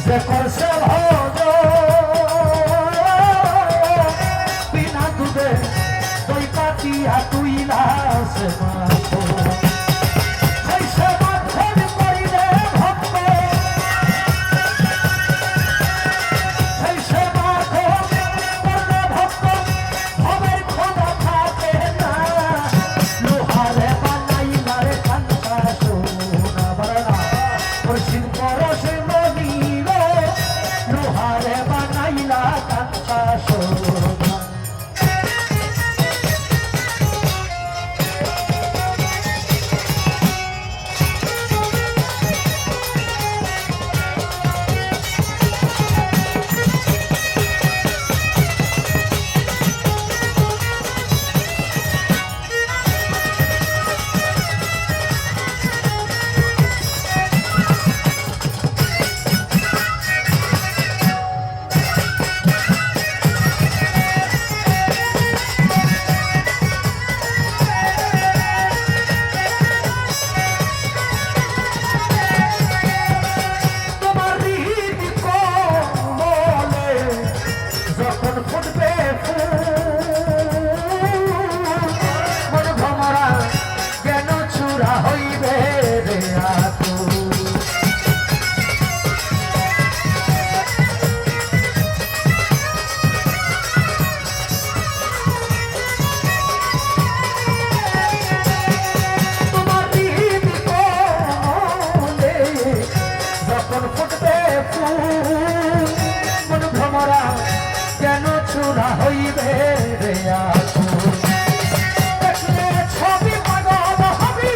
সে করছে ভজ বিনা দুধে দই পাতিয়া তুই না সে মাখো সেই সে মাখন করিলে ভক্ত সেই সে মাখন করলে ভক্ত ভবের খোদা থাকে না লোহারে বানাই মারে কান্তা সোনা বাড়া পশ্চিম পরশে মনিল লোহারে বানাইলা কান্তা সোনা কেন চূড়া হইবে রে দেখলে ছবি পাগল হবি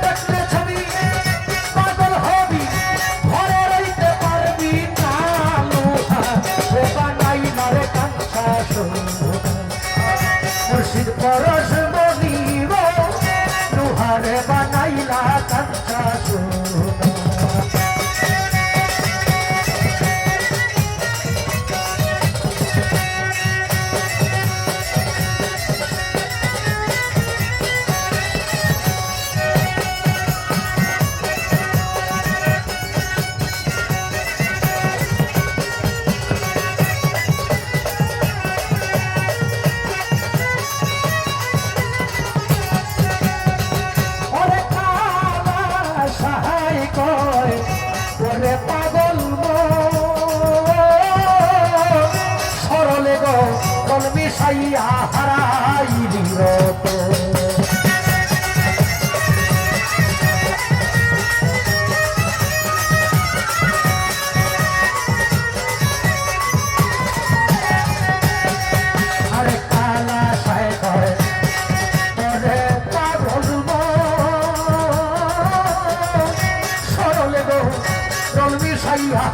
দেখলে ছবি পাগল হবি ঘরে রইতে পারবি না লোহা বানাই মারে কান্তা মুর্শিদ পরশ মনিব লোহারে বানাইলা কান্তা পাগল সরলে গো কলমি সাইয়া হারাই বিরত আরে কালা সায় করে পাগল সরলে গো কলমি সাইয়া